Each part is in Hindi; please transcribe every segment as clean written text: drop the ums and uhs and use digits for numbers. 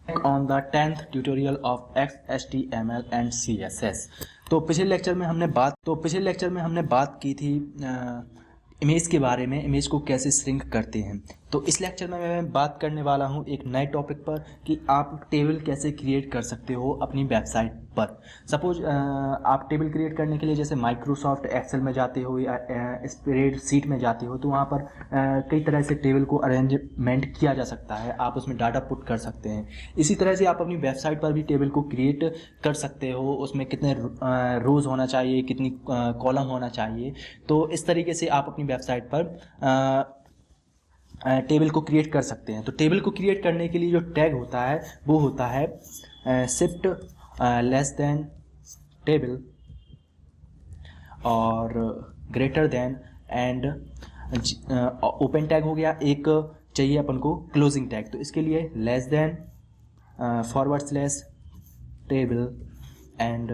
On the 10th tutorial of XHTML and CSS। तो पिछले लेक्चर में हमने बात की थी इमेज के बारे में, इमेज को कैसे श्रिंक करते हैं। तो इस लेक्चर में मैं बात करने वाला हूं एक नए टॉपिक पर कि आप टेबल कैसे क्रिएट कर सकते हो अपनी वेबसाइट पर। सपोज आप टेबल क्रिएट करने के लिए जैसे माइक्रोसॉफ्ट एक्सेल में जाते हो या स्प्रेडशीट में जाते हो, तो वहाँ पर कई तरह से टेबल को अरेंजमेंट किया जा सकता है, आप उसमें डाटा पुट कर सकते हैं। इसी तरह से आप अपनी वेबसाइट पर भी टेबल को क्रिएट कर सकते हो, उसमें कितने रोज़ होना चाहिए, कितनी कॉलम होना चाहिए। तो इस तरीके से आप अपनी वेबसाइट पर टेबल को क्रिएट कर सकते हैं। तो टेबल को क्रिएट करने के लिए जो टैग होता है वो होता है शिफ्ट लेस देन टेबल और greater than and open tag हो गया। एक चाहिए अपन को क्लोजिंग टैग, तो इसके लिए less than forward slash table and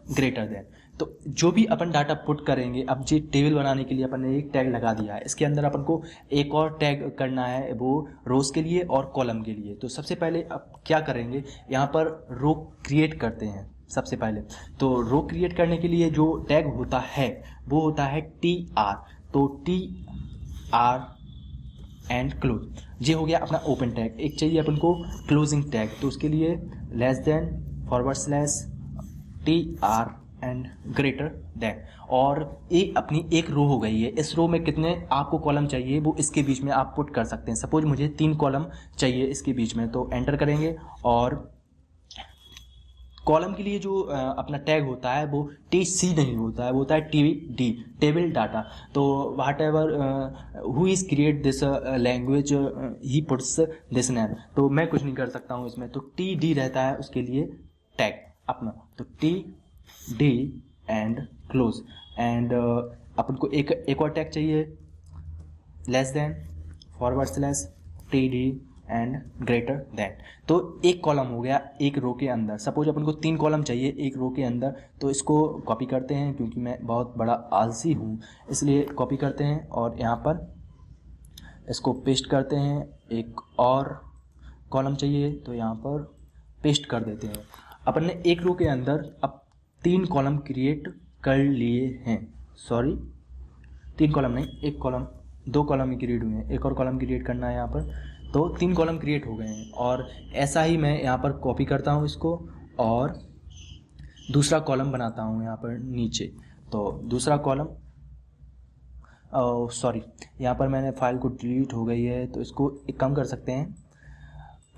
greater than. तो जो भी अपन डाटा पुट करेंगे, अब जी टेबल बनाने के लिए अपन ने एक टैग लगा दिया है, इसके अंदर अपन को एक और टैग करना है, वो रोज के लिए और कॉलम के लिए। तो सबसे पहले अब क्या करेंगे, यहाँ पर रो क्रिएट करते हैं सबसे पहले। तो रो क्रिएट करने के लिए जो टैग होता है वो होता है TR। तो TR एंड क्लोज, ये हो गया अपना ओपन टैग। एक चाहिए अपन को क्लोजिंग टैग, तो उसके लिए less than forward slash TR and greater than. और ये अपनी एक रो हो गई है। इस रो में कितने आपको कॉलम चाहिए वो इसके बीच में आप पुट कर सकते हैं। सपोज मुझे 3 कॉलम चाहिए इसके बीच में, तो एंटर करेंगे और कॉलम के लिए जो अपना टैग होता है वो TC नहीं होता है, वो होता है TD, टेबल डाटा। तो whatever who is create this language he puts this name. तो मैं कुछ नहीं कर सकता हूँ इसमें, तो TD रहता है उसके लिए टैग अपना। तो TD एंड क्लोज एंड अपन को एक और टैग चाहिए less than forward slash TD and greater than. तो एक कॉलम हो गया एक रो के अंदर। सपोज अपन को 3 कॉलम चाहिए एक रो के अंदर, तो इसको कॉपी करते हैं, क्योंकि मैं बहुत बड़ा आलसी हूँ इसलिए कॉपी करते हैं और यहाँ पर इसको पेस्ट करते हैं। एक और कॉलम चाहिए तो यहाँ पर पेस्ट कर देते हैं। अपन ने एक रो के अंदर अब 3 कॉलम क्रिएट कर लिए हैं। सॉरी, 3 कॉलम नहीं, एक कॉलम, 2 कॉलम ही क्रिएट हुए हैं, एक और कॉलम क्रिएट करना है यहाँ पर। तो 3 कॉलम क्रिएट हो गए हैं। और ऐसा ही मैं यहाँ पर कॉपी करता हूँ इसको और दूसरा कॉलम बनाता हूँ यहाँ पर नीचे। तो दूसरा कॉलम, सॉरी, यहाँ पर मैंने फाइल को डिलीट हो गई है, तो इसको एक काम कर सकते हैं,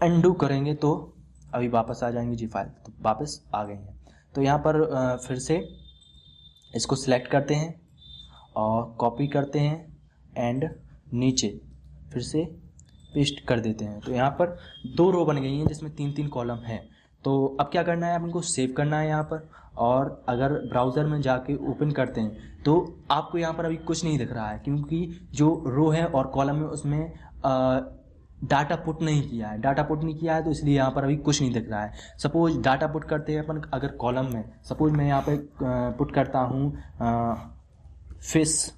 अनडू करेंगे तो अभी वापस आ जाएंगी जी फाइल। तो वापस आ गई हैं। तो यहाँ पर फिर से इसको सिलेक्ट करते हैं और कॉपी करते हैं एंड नीचे फिर से पेस्ट कर देते हैं। तो यहाँ पर 2 रो बन गई हैं जिसमें 3-3 कॉलम हैं। तो अब क्या करना है, अपन को सेव करना है यहाँ पर। और अगर ब्राउज़र में जाके ओपन करते हैं तो आपको यहाँ पर अभी कुछ नहीं दिख रहा है, क्योंकि जो रो है और कॉलम है उसमें डाटा पुट नहीं किया है। डाटा पुट नहीं किया है तो इसलिए यहाँ पर अभी कुछ नहीं दिख रहा है। सपोज डाटा पुट करते हैं अपन अगर कॉलम में, सपोज मैं यहाँ पे पुट करता हूँ फिश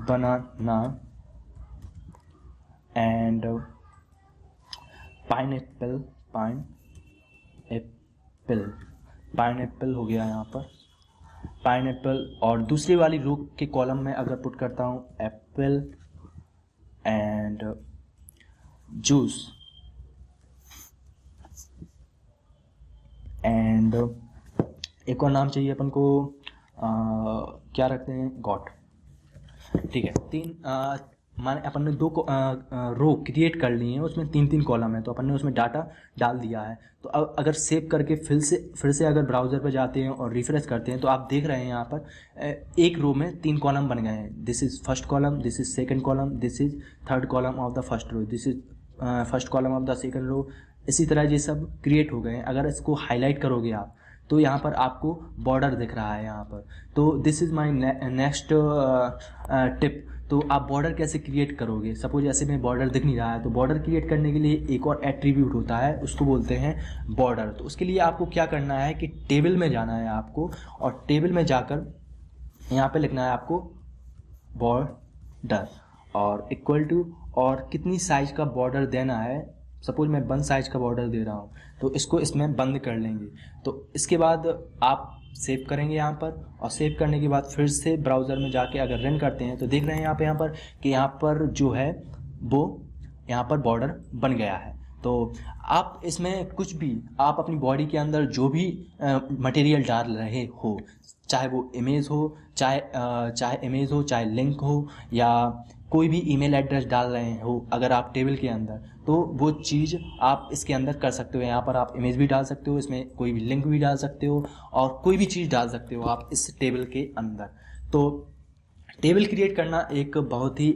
बनाना एंड पाइनएप्पल हो गया यहाँ पर पाइनएप्पल। और दूसरी वाली रो के कॉलम में अगर पुट करता हूँ एप्पल एंड जूस एंड एक और नाम चाहिए अपन को, क्या रखते हैं, गॉट। ठीक है, 3 माने अपन ने 2 रो क्रिएट कर ली हैं, उसमें 3-3 कॉलम है, तो अपन ने उसमें डाटा डाल दिया है। तो अब अगर सेव करके फिर से अगर ब्राउज़र पर जाते हैं और रिफ्रेश करते हैं तो आप देख रहे हैं यहाँ पर एक रो में 3 कॉलम बन गए हैं। This is first column, this is second column, this is third column of the first row, this is first column of the second row. इसी तरह ये सब क्रिएट हो गए हैं। अगर इसको हाईलाइट करोगे आप तो यहाँ पर आपको बॉर्डर दिख रहा है यहाँ पर। तो this is my next tip. तो आप बॉर्डर कैसे क्रिएट करोगे, सपोज ऐसे में बॉर्डर दिख नहीं रहा है, तो बॉर्डर क्रिएट करने के लिए एक और एट्रीब्यूट होता है, उसको बोलते हैं बॉर्डर। तो उसके लिए आपको क्या करना है कि टेबल में जाना है आपको, और टेबल में जाकर यहाँ पे लिखना है आपको बॉर्डर और इक्वल टू, और कितनी साइज का बॉर्डर देना है सपोज मैं 1 साइज का बॉर्डर दे रहा हूँ, तो इसको इसमें बंद कर लेंगे। तो इसके बाद आप सेव करेंगे यहाँ पर, और सेव करने के बाद फिर से ब्राउज़र में जाके अगर रन करते हैं तो देख रहे हैं यहाँ पर कि यहाँ पर जो है वो यहाँ पर बॉर्डर बन गया है। तो आप इसमें कुछ भी आप अपनी बॉडी के अंदर जो भी मटेरियल डाल रहे हो, चाहे वो इमेज हो, चाहे लिंक हो, या कोई भी ईमेल एड्रेस डाल रहे हो अगर आप टेबल के अंदर, तो वो चीज़ आप इसके अंदर कर सकते हो। यहाँ पर आप इमेज भी डाल सकते हो, इसमें कोई भी लिंक भी डाल सकते हो, और कोई भी चीज़ डाल सकते हो आप इस टेबल के अंदर। तो टेबल क्रिएट करना एक बहुत ही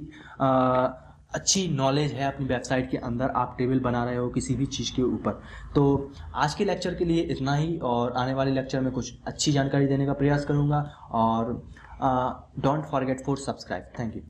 अच्छी नॉलेज है अपनी वेबसाइट के अंदर। आप टेबल बना रहे हो किसी भी चीज़ के ऊपर। तो आज के लेक्चर के लिए इतना ही, और आने वाले लेक्चर में कुछ अच्छी जानकारी देने का प्रयास करूँगा। और don't forget for subscribe. Thank you.